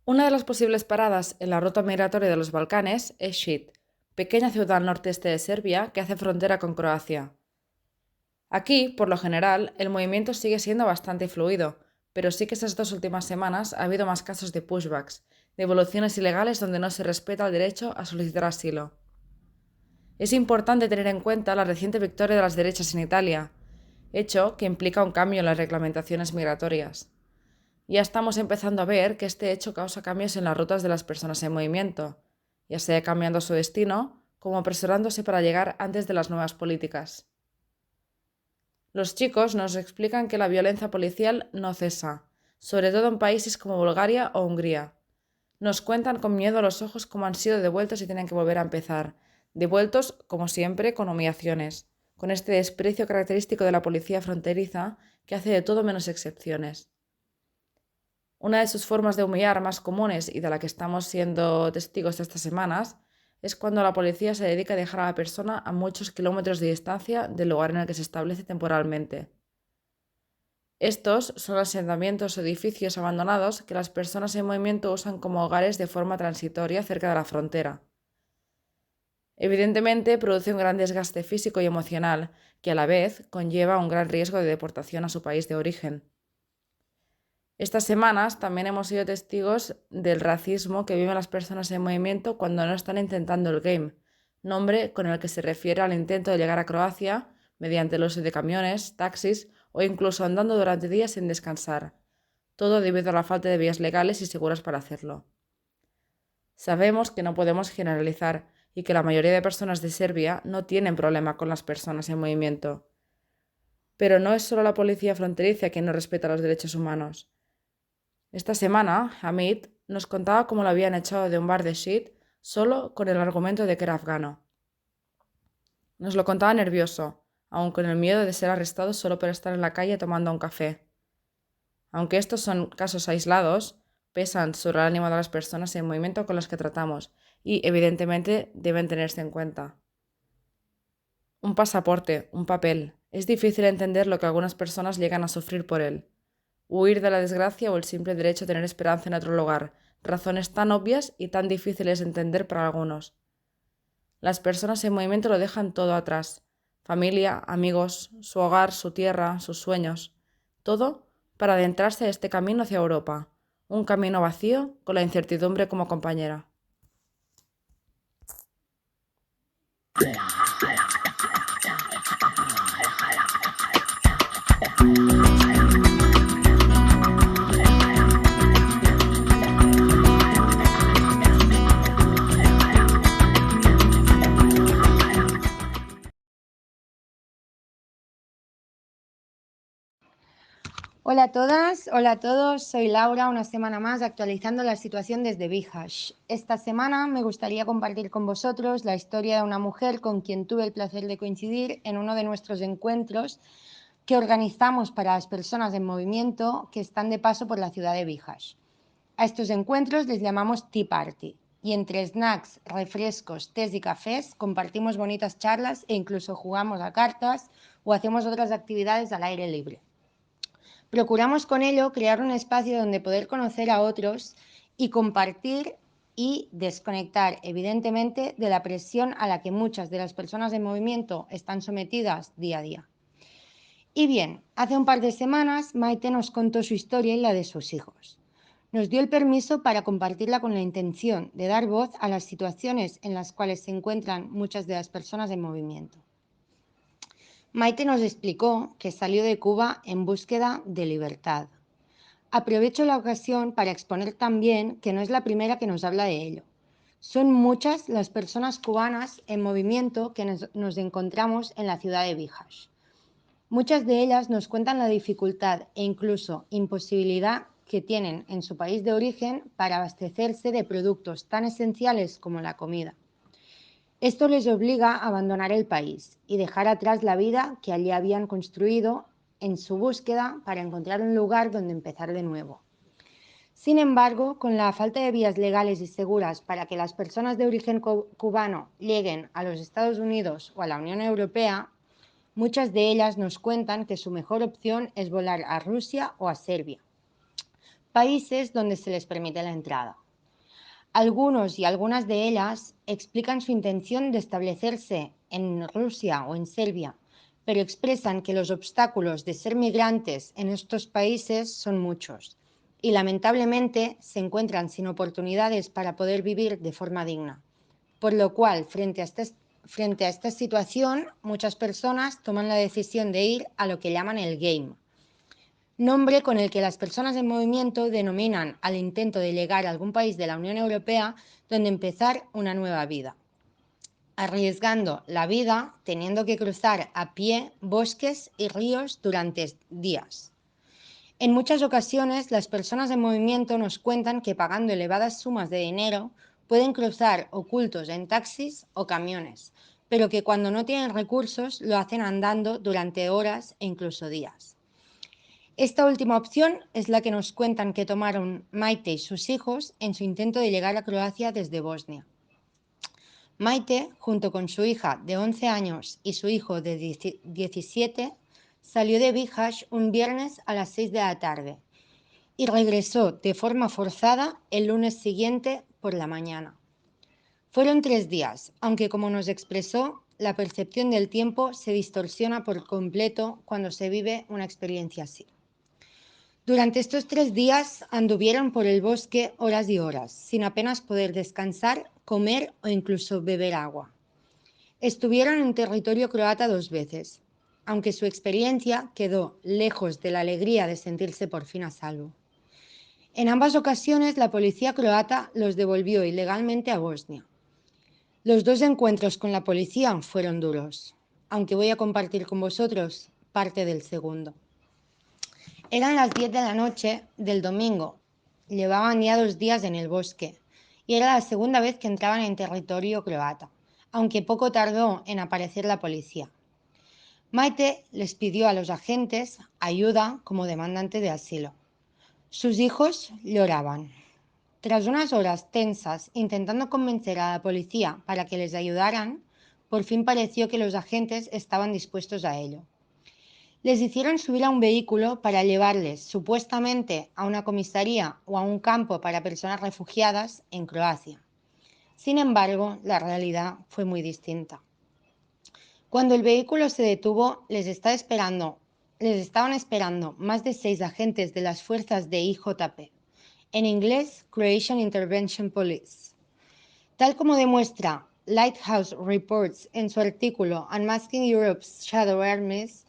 Una de las posibles paradas en la ruta migratoria de los Balcanes es Šid, pequeña ciudad al noreste de Serbia que hace frontera con Croacia. Aquí, por lo general, el movimiento sigue siendo bastante fluido, pero sí que estas 2 últimas semanas ha habido más casos de pushbacks, de devoluciones ilegales donde no se respeta el derecho a solicitar asilo. Es importante tener en cuenta la reciente victoria de las derechas en Italia, hecho que implica un cambio en las reglamentaciones migratorias. Ya estamos empezando a ver que este hecho causa cambios en las rutas de las personas en movimiento, ya sea cambiando su destino como apresurándose para llegar antes de las nuevas políticas. Los chicos nos explican que la violencia policial no cesa, sobre todo en países como Bulgaria o Hungría. Nos cuentan con miedo a los ojos cómo han sido devueltos y tienen que volver a empezar, devueltos, como siempre, con humillaciones, con este desprecio característico de la policía fronteriza que hace de todo menos excepciones. Una de sus formas de humillar más comunes y de la que estamos siendo testigos estas semanas es cuando la policía se dedica a dejar a la persona a muchos kilómetros de distancia del lugar en el que se establece temporalmente. Estos son asentamientos o edificios abandonados que las personas en movimiento usan como hogares de forma transitoria cerca de la frontera. Evidentemente, produce un gran desgaste físico y emocional, que a la vez conlleva un gran riesgo de deportación a su país de origen. Estas semanas también hemos sido testigos del racismo que viven las personas en movimiento cuando no están intentando el game, nombre con el que se refiere al intento de llegar a Croacia mediante el uso de camiones, taxis o incluso andando durante días sin descansar, todo debido a la falta de vías legales y seguras para hacerlo. Sabemos que no podemos generalizar y que la mayoría de personas de Serbia no tienen problema con las personas en movimiento. Pero no es solo la policía fronteriza quien no respeta los derechos humanos. Esta semana, Hamid nos contaba cómo lo habían echado de un bar de Shit solo con el argumento de que era afgano. Nos lo contaba nervioso, aun con el miedo de ser arrestado solo por estar en la calle tomando un café. Aunque estos son casos aislados, pesan sobre el ánimo de las personas en movimiento con las que tratamos y, evidentemente, deben tenerse en cuenta. Un pasaporte, un papel. Es difícil entender lo que algunas personas llegan a sufrir por él. Huir de la desgracia o el simple derecho a tener esperanza en otro lugar, razones tan obvias y tan difíciles de entender para algunos. Las personas en movimiento lo dejan todo atrás, familia, amigos, su hogar, su tierra, sus sueños, todo para adentrarse en este camino hacia Europa, un camino vacío con la incertidumbre como compañera. Hola a todas, hola a todos, soy Laura, una semana más actualizando la situación desde Bihać. Esta semana me gustaría compartir con vosotros la historia de una mujer con quien tuve el placer de coincidir en uno de nuestros encuentros que organizamos para las personas en movimiento que están de paso por la ciudad de Bihać. A estos encuentros les llamamos Tea Party y entre snacks, refrescos, tés y cafés compartimos bonitas charlas e incluso jugamos a cartas o hacemos otras actividades al aire libre. Procuramos con ello crear un espacio donde poder conocer a otros y compartir y desconectar, evidentemente, de la presión a la que muchas de las personas en movimiento están sometidas día a día. Y bien, hace un par de semanas Maite nos contó su historia y la de sus hijos. Nos dio el permiso para compartirla con la intención de dar voz a las situaciones en las cuales se encuentran muchas de las personas en movimiento. Maite nos explicó que salió de Cuba en búsqueda de libertad. Aprovecho la ocasión para exponer también que no es la primera que nos habla de ello. Son muchas las personas cubanas en movimiento que nos encontramos en la ciudad de Bihać. Muchas de ellas nos cuentan la dificultad e incluso imposibilidad que tienen en su país de origen para abastecerse de productos tan esenciales como la comida. Esto les obliga a abandonar el país y dejar atrás la vida que allí habían construido en su búsqueda para encontrar un lugar donde empezar de nuevo. Sin embargo, con la falta de vías legales y seguras para que las personas de origen cubano lleguen a los Estados Unidos o a la Unión Europea, muchas de ellas nos cuentan que su mejor opción es volar a Rusia o a Serbia países donde se les permite la entrada. Algunos y algunas de ellas explican su intención de establecerse en Rusia o en Serbia, pero expresan que los obstáculos de ser migrantes en estos países son muchos y lamentablemente se encuentran sin oportunidades para poder vivir de forma digna. Por lo cual, frente a esta situación, muchas personas toman la decisión de ir a lo que llaman el game, nombre con el que las personas en movimiento denominan al intento de llegar a algún país de la Unión Europea donde empezar una nueva vida, arriesgando la vida teniendo que cruzar a pie bosques y ríos durante días. En muchas ocasiones, las personas en movimiento nos cuentan que pagando elevadas sumas de dinero pueden cruzar ocultos en taxis o camiones, pero que cuando no tienen recursos lo hacen andando durante horas e incluso días. Esta última opción es la que nos cuentan que tomaron Maite y sus hijos en su intento de llegar a Croacia desde Bosnia. Maite, junto con su hija de 11 años y su hijo de 17, salió de Bihać un viernes a las 6 de la tarde y regresó de forma forzada el lunes siguiente por la mañana. Fueron 3 días, aunque como nos expresó, la percepción del tiempo se distorsiona por completo cuando se vive una experiencia así. Durante estos 3 días anduvieron por el bosque horas y horas, sin apenas poder descansar, comer o incluso beber agua. Estuvieron en territorio croata 2 veces, aunque su experiencia quedó lejos de la alegría de sentirse por fin a salvo. En ambas ocasiones la policía croata los devolvió ilegalmente a Bosnia. Los 2 encuentros con la policía fueron duros, aunque voy a compartir con vosotros parte del segundo. Eran las 10 de la noche del domingo. Llevaban ya 2 días en el bosque y era la segunda vez que entraban en territorio croata, aunque poco tardó en aparecer la policía. Maite les pidió a los agentes ayuda como demandante de asilo. Sus hijos lloraban. Tras unas horas tensas intentando convencer a la policía para que les ayudaran, por fin pareció que los agentes estaban dispuestos a ello. Les hicieron subir a un vehículo para llevarles supuestamente a una comisaría o a un campo para personas refugiadas en Croacia. Sin embargo, la realidad fue muy distinta. Cuando el vehículo se detuvo, les estaban esperando más de 6 agentes de las fuerzas de IJP, en inglés Croatian Intervention Police. Tal como demuestra Lighthouse Reports en su artículo Unmasking Europe's Shadow Armies,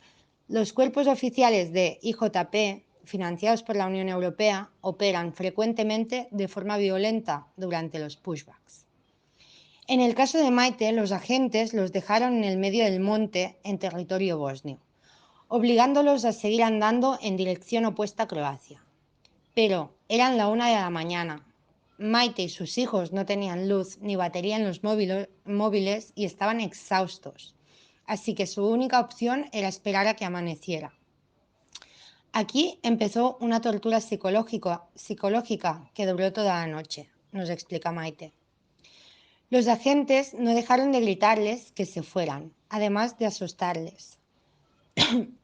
los cuerpos oficiales de IJP, financiados por la Unión Europea, operan frecuentemente de forma violenta durante los pushbacks. En el caso de Maite, los agentes los dejaron en el medio del monte en territorio bosnio, obligándolos a seguir andando en dirección opuesta a Croacia. Pero eran la 1 de la mañana. Maite y sus hijos no tenían luz ni batería en los móviles y estaban exhaustos, así que su única opción era esperar a que amaneciera. Aquí empezó una tortura psicológica que duró toda la noche, nos explica Maite. Los agentes no dejaron de gritarles que se fueran, además de asustarles.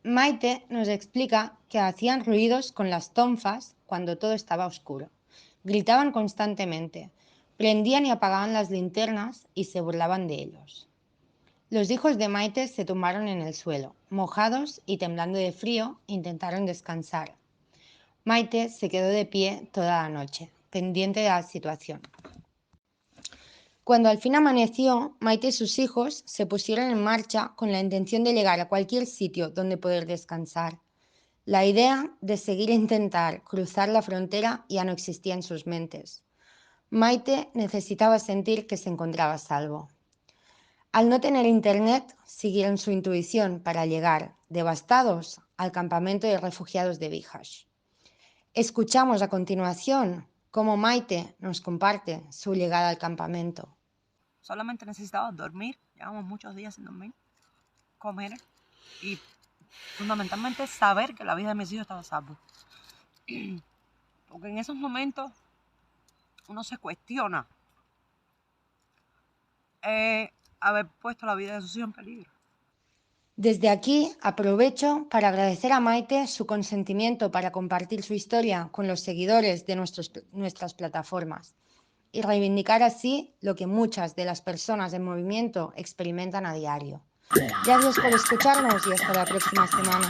Maite nos explica que hacían ruidos con las tonfas cuando todo estaba oscuro. Gritaban constantemente, prendían y apagaban las linternas y se burlaban de ellos. Los hijos de Maite se tumbaron en el suelo, mojados y temblando de frío, intentaron descansar. Maite se quedó de pie toda la noche, pendiente de la situación. Cuando al fin amaneció, Maite y sus hijos se pusieron en marcha con la intención de llegar a cualquier sitio donde poder descansar. La idea de seguir e intentar cruzar la frontera ya no existía en sus mentes. Maite necesitaba sentir que se encontraba a salvo. Al no tener internet, siguieron su intuición para llegar, devastados, al campamento de refugiados de Bihać. Escuchamos a continuación cómo Maite nos comparte su llegada al campamento. Solamente necesitaba dormir, llevamos muchos días sin dormir, comer y fundamentalmente saber que la vida de mis hijos estaba a salvo. Porque en esos momentos uno se cuestiona haber puesto la vida de sus hijos en peligro. Desde aquí aprovecho para agradecer a Maite su consentimiento para compartir su historia con los seguidores de nuestras plataformas y reivindicar así lo que muchas de las personas en movimiento experimentan a diario. Gracias por escucharnos y hasta la próxima semana.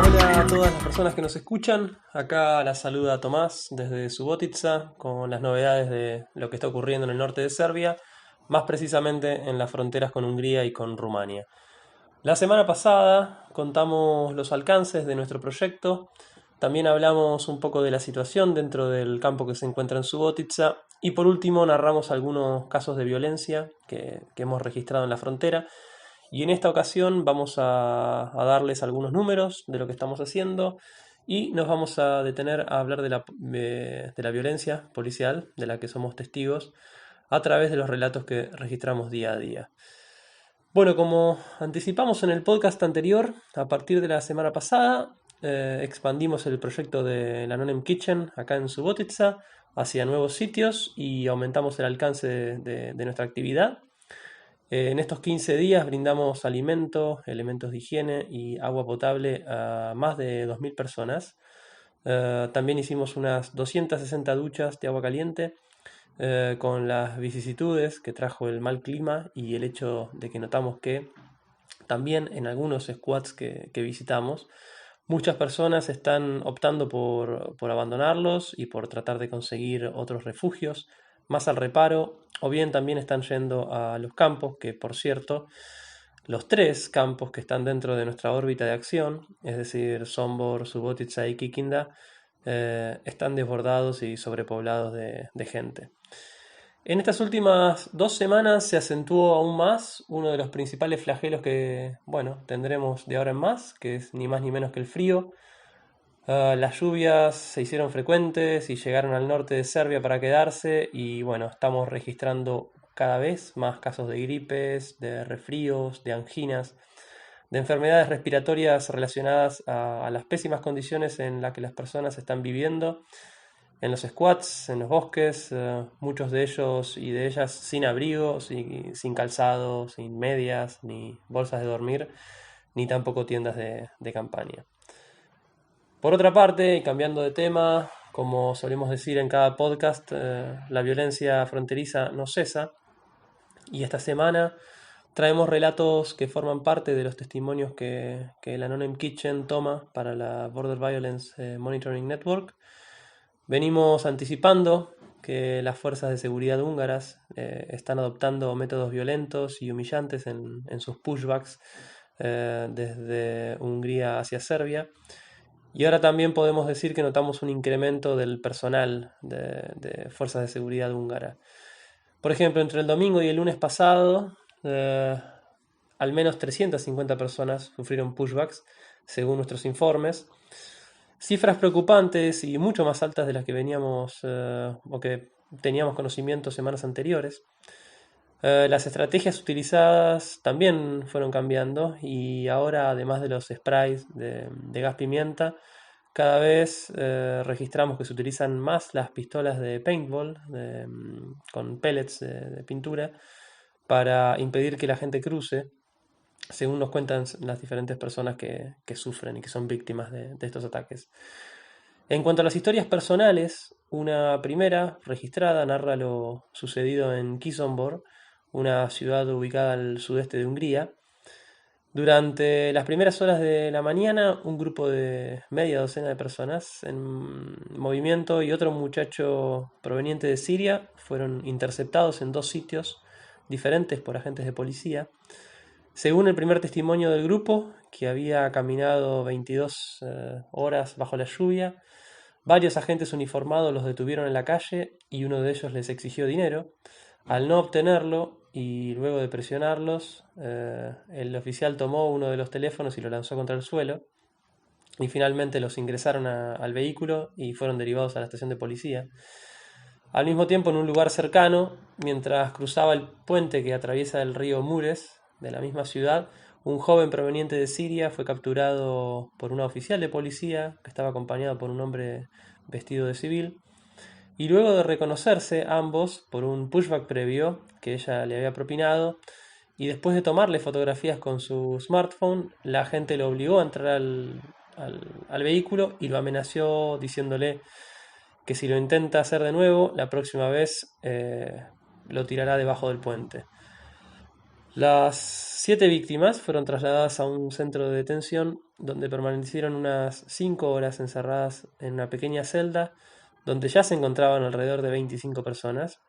Hola a todas las personas que nos escuchan. Acá la saluda Tomás desde Subotica con las novedades de lo que está ocurriendo en el norte de Serbia, más precisamente en las fronteras con Hungría y con Rumania. La semana pasada contamos los alcances de nuestro proyecto, también hablamos un poco de la situación dentro del campo que se encuentra en Subotica y por último narramos algunos casos de violencia que hemos registrado en la frontera. Y en esta ocasión vamos a darles algunos números de lo que estamos haciendo y nos vamos a detener a hablar de la violencia policial, de la que somos testigos, a través de los relatos que registramos día a día. Bueno, como anticipamos en el podcast anterior, a partir de la semana pasada expandimos el proyecto de la Anonym Kitchen acá en Subotica hacia nuevos sitios y aumentamos el alcance de nuestra actividad. En estos 15 días brindamos alimento, elementos de higiene y agua potable a más de 2.000 personas. También hicimos unas 260 duchas de agua caliente con las vicisitudes que trajo el mal clima y el hecho de que notamos que también en algunos squats que visitamos, muchas personas están optando por abandonarlos y por tratar de conseguir otros refugios más al reparo, o bien también están yendo a los campos, que por cierto, los 3 campos que están dentro de nuestra órbita de acción, es decir, Sombor, Subotica y Kikinda, están desbordados y sobrepoblados de gente. En estas últimas 2 semanas se acentuó aún más uno de los principales flagelos que, tendremos de ahora en más, que es ni más ni menos que el frío. Las lluvias se hicieron frecuentes y llegaron al norte de Serbia para quedarse y estamos registrando cada vez más casos de gripes, de resfríos, de anginas, de enfermedades respiratorias relacionadas a las pésimas condiciones en las que las personas están viviendo en los squats, en los bosques, muchos de ellos y de ellas sin abrigo, sin calzado, sin medias, ni bolsas de dormir, ni tampoco tiendas de campaña. Por otra parte, y cambiando de tema, como solemos decir en cada podcast, la violencia fronteriza no cesa y esta semana traemos relatos que forman parte de los testimonios que la Anonym Kitchen toma para la Border Violence Monitoring Network. Venimos anticipando que las fuerzas de seguridad húngaras están adoptando métodos violentos y humillantes en sus pushbacks desde Hungría hacia Serbia. Y ahora también podemos decir que notamos un incremento del personal de fuerzas de seguridad húngara. Por ejemplo, entre el domingo y el lunes pasado, al menos 350 personas sufrieron pushbacks, según nuestros informes. Cifras preocupantes y mucho más altas de las que veníamos o que teníamos conocimiento semanas anteriores. Las estrategias utilizadas también fueron cambiando y ahora, además de los sprays de gas pimienta, cada vez registramos que se utilizan más las pistolas de paintball con pellets de pintura para impedir que la gente cruce, según nos cuentan las diferentes personas que sufren y que son víctimas de estos ataques. En cuanto a las historias personales, una primera registrada narra lo sucedido en Kisombor, una ciudad ubicada al sudeste de Hungría. Durante las primeras horas de la mañana, un grupo de media docena de personas en movimiento y otro muchacho proveniente de Siria fueron interceptados en 2 sitios diferentes por agentes de policía. Según el primer testimonio del grupo, que había caminado 22 horas bajo la lluvia, varios agentes uniformados los detuvieron en la calle y uno de ellos les exigió dinero. Al no obtenerlo y luego de presionarlos, el oficial tomó uno de los teléfonos y lo lanzó contra el suelo y finalmente los ingresaron al vehículo y fueron derivados a la estación de policía. Al mismo tiempo, en un lugar cercano, mientras cruzaba el puente que atraviesa el río Mures de la misma ciudad, Un joven proveniente de Siria fue capturado por una oficial de policía que estaba acompañado por un hombre vestido de civil. Y luego de reconocerse ambos por un pushback previo que ella le había propinado, y después de tomarle fotografías con su smartphone, la agente lo obligó a entrar al vehículo y lo amenazó diciéndole que si lo intenta hacer de nuevo, la próxima vez lo tirará debajo del puente. Las 7 víctimas fueron trasladadas a un centro de detención donde permanecieron unas 5 horas encerradas en una pequeña celda donde ya se encontraban alrededor de 25 personas.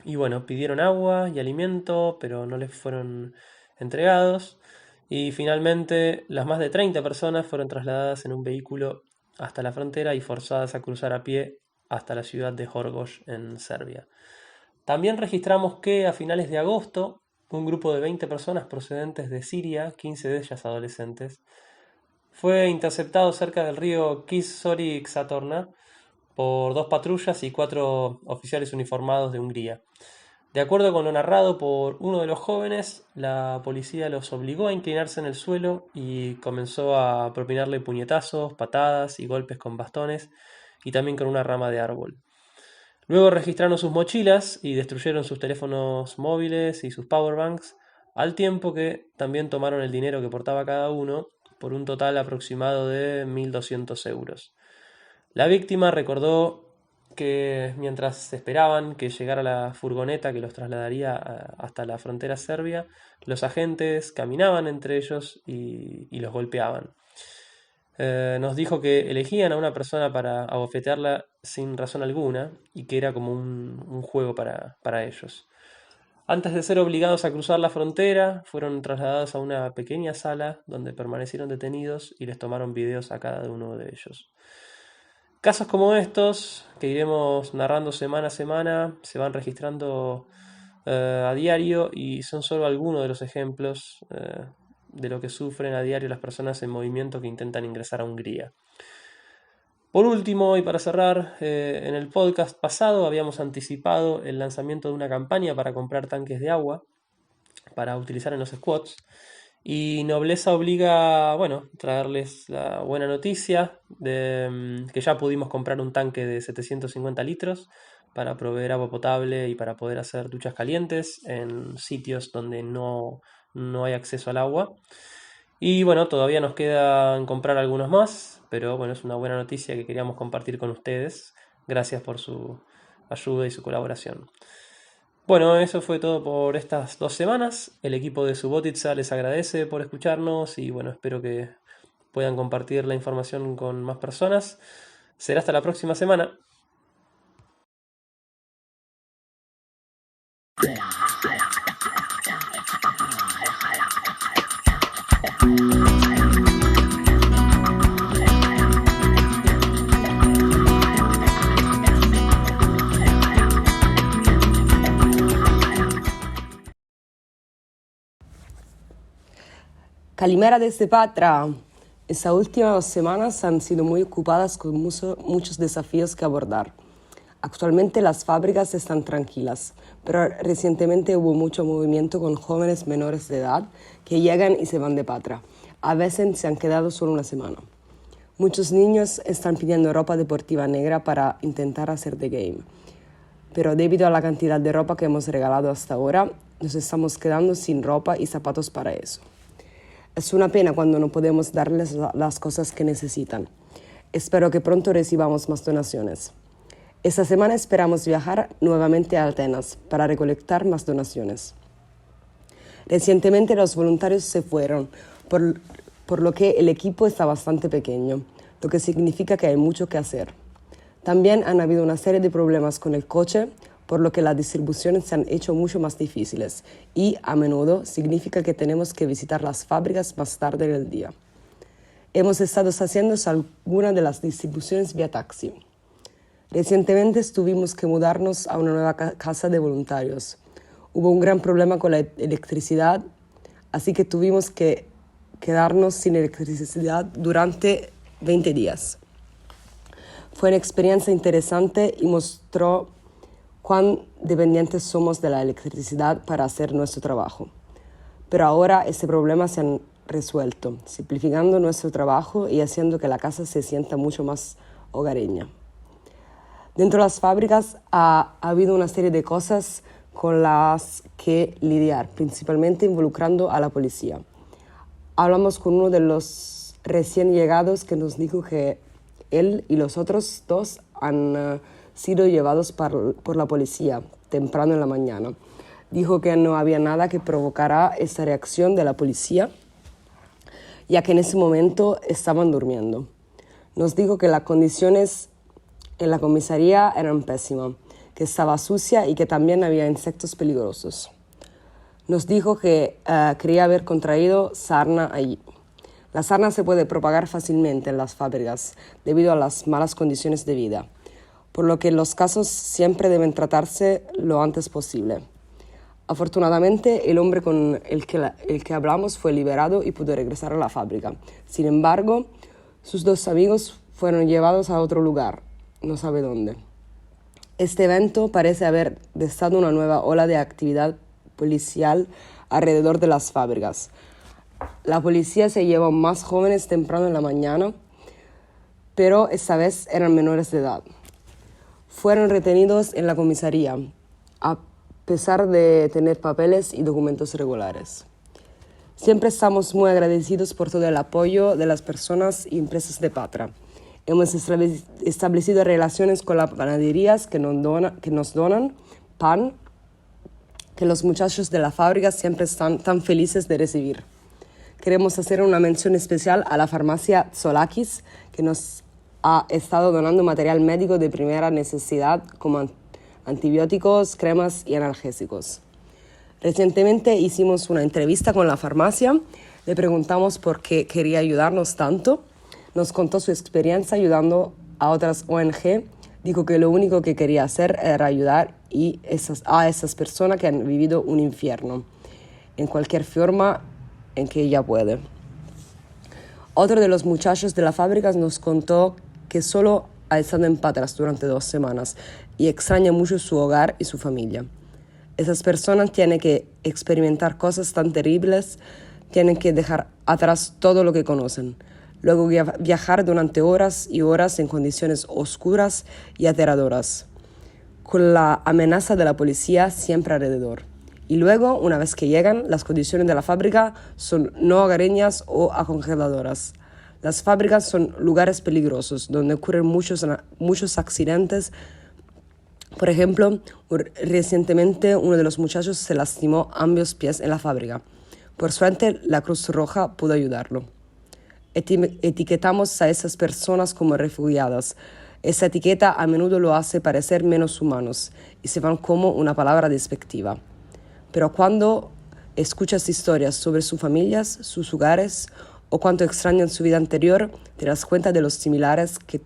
Y bueno, pidieron agua y alimento, pero no les fueron entregados. Y finalmente las más de 30 personas fueron trasladadas en un vehículo hasta la frontera y forzadas a cruzar a pie hasta la ciudad de Horgosh, en Serbia. También registramos que a finales de agosto, un grupo de 20 personas procedentes de Siria, 15 de ellas adolescentes, fue interceptado cerca del río Kiz-Sori-Xatorna por 2 patrullas y 4 oficiales uniformados de Hungría. De acuerdo con lo narrado por uno de los jóvenes, la policía los obligó a inclinarse en el suelo y comenzó a propinarle puñetazos, patadas y golpes con bastones y también con una rama de árbol. Luego registraron sus mochilas y destruyeron sus teléfonos móviles y sus powerbanks, al tiempo que también tomaron el dinero que portaba cada uno por un total aproximado de 1.200 euros. La víctima recordó que mientras esperaban que llegara la furgoneta que los trasladaría hasta la frontera serbia, los agentes caminaban entre ellos y los golpeaban. Nos dijo que elegían a una persona para abofetearla sin razón alguna y que era como un juego para ellos. Antes de ser obligados a cruzar la frontera, fueron trasladados a una pequeña sala donde permanecieron detenidos y les tomaron videos a cada uno de ellos. Casos como estos, que iremos narrando semana a semana, se van registrando a diario y son solo algunos de los ejemplos de lo que sufren a diario las personas en movimiento que intentan ingresar a Hungría. Por último, y para cerrar, en el podcast pasado habíamos anticipado el lanzamiento de una campaña para comprar tanques de agua para utilizar en los squats. Y Nobleza obliga, traerles la buena noticia de que ya pudimos comprar un tanque de 750 litros para proveer agua potable y para poder hacer duchas calientes en sitios donde no hay acceso al agua. Y bueno, todavía nos quedan comprar algunos más, pero bueno, es una buena noticia que queríamos compartir con ustedes. Gracias por su ayuda y su colaboración. Bueno, eso fue todo por estas 2 semanas. El equipo de Subotica les agradece por escucharnos y bueno, espero que puedan compartir la información con más personas. Será hasta la próxima semana. Calimera desde Patra. Estas últimas 2 semanas han sido muy ocupadas con muchos desafíos que abordar. Actualmente las fábricas están tranquilas, pero recientemente hubo mucho movimiento con jóvenes menores de edad que llegan y se van de Patra. A veces se han quedado solo una semana. Muchos niños están pidiendo ropa deportiva negra para intentar hacer the game. Pero debido a la cantidad de ropa que hemos regalado hasta ahora, nos estamos quedando sin ropa y zapatos para eso. Es una pena cuando no podemos darles las cosas que necesitan. Espero que pronto recibamos más donaciones. Esta semana esperamos viajar nuevamente a Atenas para recolectar más donaciones. Recientemente los voluntarios se fueron, por lo que el equipo está bastante pequeño, lo que significa que hay mucho que hacer. También han habido una serie de problemas con el coche, por lo que las distribuciones se han hecho mucho más difíciles y a menudo significa que tenemos que visitar las fábricas más tarde en el día. Hemos estado haciendo algunas de las distribuciones vía taxi. Recientemente tuvimos que mudarnos a una nueva casa de voluntarios. Hubo un gran problema con la electricidad, así que tuvimos que quedarnos sin electricidad durante 20 días. Fue una experiencia interesante y mostró cuán dependientes somos de la electricidad para hacer nuestro trabajo. Pero ahora ese problema se ha resuelto, simplificando nuestro trabajo y haciendo que la casa se sienta mucho más hogareña. Dentro de las fábricas ha habido una serie de cosas con las que lidiar, principalmente involucrando a la policía. Hablamos con uno de los recién llegados que nos dijo que él y los otros dos han sido llevados por la policía temprano en la mañana. Dijo que no había nada que provocara esa reacción de la policía, ya que en ese momento estaban durmiendo. Nos dijo que las condiciones en la comisaría eran pésimas, que estaba sucia y que también había insectos peligrosos. Nos dijo que creía haber contraído sarna allí. La sarna se puede propagar fácilmente en las fábricas debido a las malas condiciones de vida, por lo que los casos siempre deben tratarse lo antes posible. Afortunadamente, el hombre con el que hablamos fue liberado y pudo regresar a la fábrica. Sin embargo, sus dos amigos fueron llevados a otro lugar, no sabe dónde. Este evento parece haber desatado una nueva ola de actividad policial alrededor de las fábricas. La policía se llevó más jóvenes temprano en la mañana, pero esta vez eran menores de edad. Fueron retenidos en la comisaría, a pesar de tener papeles y documentos regulares. Siempre estamos muy agradecidos por todo el apoyo de las personas y empresas de Patra. Hemos establecido relaciones con las panaderías que nos donan pan, que los muchachos de la fábrica siempre están tan felices de recibir. Queremos hacer una mención especial a la farmacia Tsolakis, que nos ha estado donando material médico de primera necesidad como antibióticos, cremas y analgésicos. Recientemente hicimos una entrevista con la farmacia, le preguntamos por qué quería ayudarnos tanto, nos contó su experiencia ayudando a otras ONG, dijo que lo único que quería hacer era ayudar a esas personas que han vivido un infierno, en cualquier forma en que ella puede. Otro de los muchachos de la fábrica nos contó que solo ha estado en Patras durante 2 semanas y extraña mucho su hogar y su familia. Esas personas tienen que experimentar cosas tan terribles, tienen que dejar atrás todo lo que conocen, luego viajar durante horas y horas en condiciones oscuras y aterradoras, con la amenaza de la policía siempre alrededor. Y luego, una vez que llegan, las condiciones de la fábrica son no hogareñas o acongeladoras. Las fábricas son lugares peligrosos donde ocurren muchos accidentes. Por ejemplo, recientemente uno de los muchachos se lastimó ambos pies en la fábrica. Por suerte, la Cruz Roja pudo ayudarlo. Etiquetamos a esas personas como refugiadas. Esa etiqueta a menudo lo hace parecer menos humanos y se van como una palabra despectiva. Pero cuando escuchas historias sobre sus familias, sus hogares o cuánto extrañan su vida anterior, te das cuenta de los similares que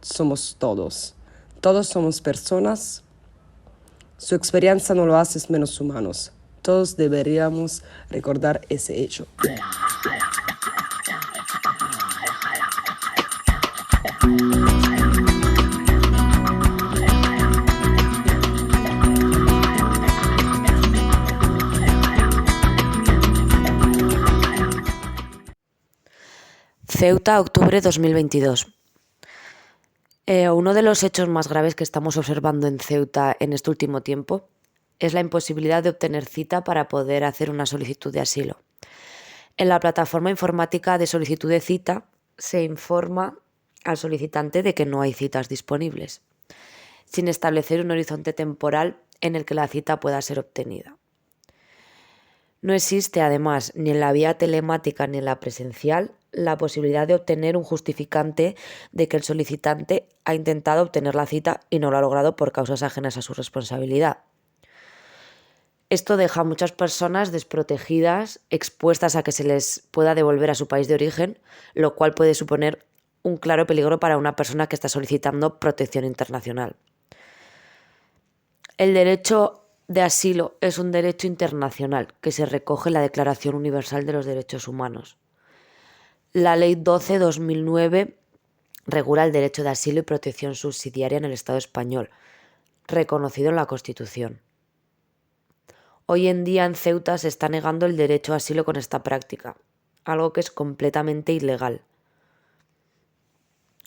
somos todos. Todos somos personas. Su experiencia no lo hace menos humanos. Todos deberíamos recordar ese hecho. Ceuta, octubre 2022. Uno de los hechos más graves que estamos observando en Ceuta en este último tiempo es la imposibilidad de obtener cita para poder hacer una solicitud de asilo. En la plataforma informática de solicitud de cita se informa al solicitante de que no hay citas disponibles, sin establecer un horizonte temporal en el que la cita pueda ser obtenida. No existe, además, ni en la vía telemática ni en la presencial, la posibilidad de obtener un justificante de que el solicitante ha intentado obtener la cita y no lo ha logrado por causas ajenas a su responsabilidad. Esto deja a muchas personas desprotegidas, expuestas a que se les pueda devolver a su país de origen, lo cual puede suponer un claro peligro para una persona que está solicitando protección internacional. El derecho de asilo es un derecho internacional que se recoge en la Declaración Universal de los Derechos Humanos. La Ley 12/2009 regula el derecho de asilo y protección subsidiaria en el Estado español, reconocido en la Constitución. Hoy en día en Ceuta se está negando el derecho a asilo con esta práctica, algo que es completamente ilegal.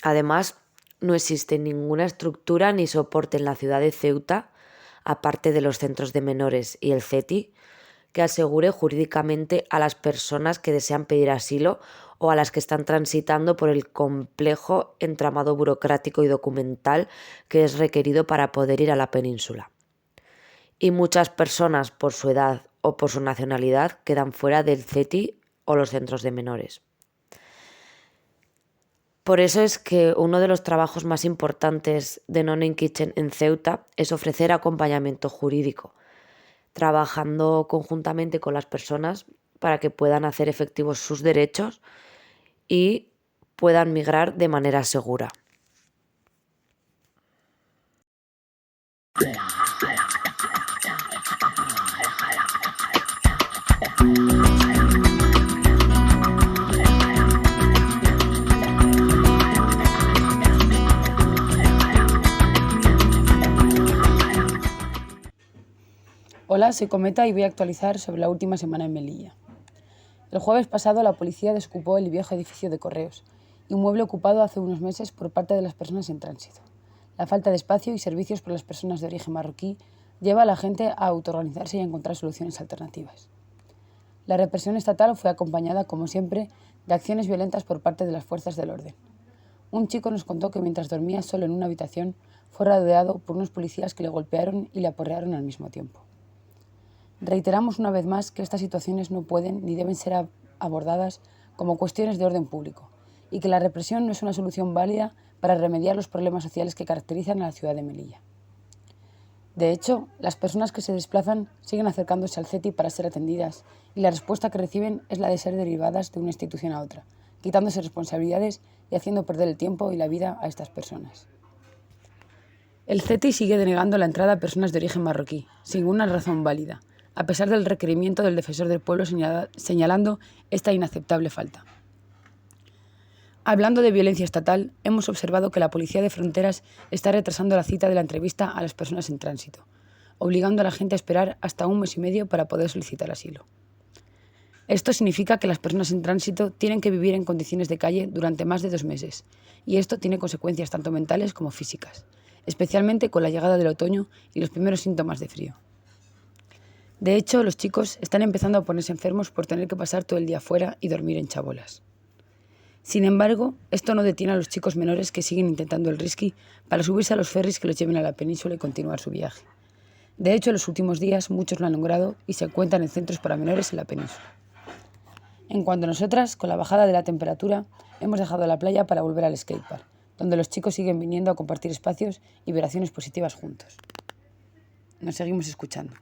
Además, no existe ninguna estructura ni soporte en la ciudad de Ceuta, aparte de los centros de menores y el CETI, que asegure jurídicamente a las personas que desean pedir asilo o a las que están transitando por el complejo entramado burocrático y documental que es requerido para poder ir a la península. Y muchas personas, por su edad o por su nacionalidad, quedan fuera del CETI o los centros de menores. Por eso es que uno de los trabajos más importantes de Non-Name Kitchen en Ceuta es ofrecer acompañamiento jurídico, trabajando conjuntamente con las personas para que puedan hacer efectivos sus derechos y puedan migrar de manera segura. Hola, soy Cometa y voy a actualizar sobre la última semana en Melilla. El jueves pasado la policía desocupó el viejo edificio de Correos, inmueble ocupado hace unos meses por parte de las personas en tránsito. La falta de espacio y servicios para las personas de origen marroquí lleva a la gente a autoorganizarse y a encontrar soluciones alternativas. La represión estatal fue acompañada, como siempre, de acciones violentas por parte de las fuerzas del orden. Un chico nos contó que mientras dormía solo en una habitación fue rodeado por unos policías que le golpearon y le aporrearon al mismo tiempo. Reiteramos una vez más que estas situaciones no pueden ni deben ser abordadas como cuestiones de orden público y que la represión no es una solución válida para remediar los problemas sociales que caracterizan a la ciudad de Melilla. De hecho, las personas que se desplazan siguen acercándose al CETI para ser atendidas y la respuesta que reciben es la de ser derivadas de una institución a otra, quitándose responsabilidades y haciendo perder el tiempo y la vida a estas personas. El CETI sigue denegando la entrada a personas de origen marroquí, sin ninguna razón válida, a pesar del requerimiento del defensor del pueblo señalando esta inaceptable falta. Hablando de violencia estatal, hemos observado que la Policía de Fronteras está retrasando la cita de la entrevista a las personas en tránsito, obligando a la gente a esperar hasta 1 mes y medio para poder solicitar asilo. Esto significa que las personas en tránsito tienen que vivir en condiciones de calle durante más de 2 meses, y esto tiene consecuencias tanto mentales como físicas, especialmente con la llegada del otoño y los primeros síntomas de frío. De hecho, los chicos están empezando a ponerse enfermos por tener que pasar todo el día fuera y dormir en chabolas. Sin embargo, esto no detiene a los chicos menores que siguen intentando el risky para subirse a los ferries que los lleven a la península y continuar su viaje. De hecho, en los últimos días muchos lo han logrado y se encuentran en centros para menores en la península. En cuanto a nosotras, con la bajada de la temperatura, hemos dejado la playa para volver al skatepark, donde los chicos siguen viniendo a compartir espacios y vibraciones positivas juntos. Nos seguimos escuchando.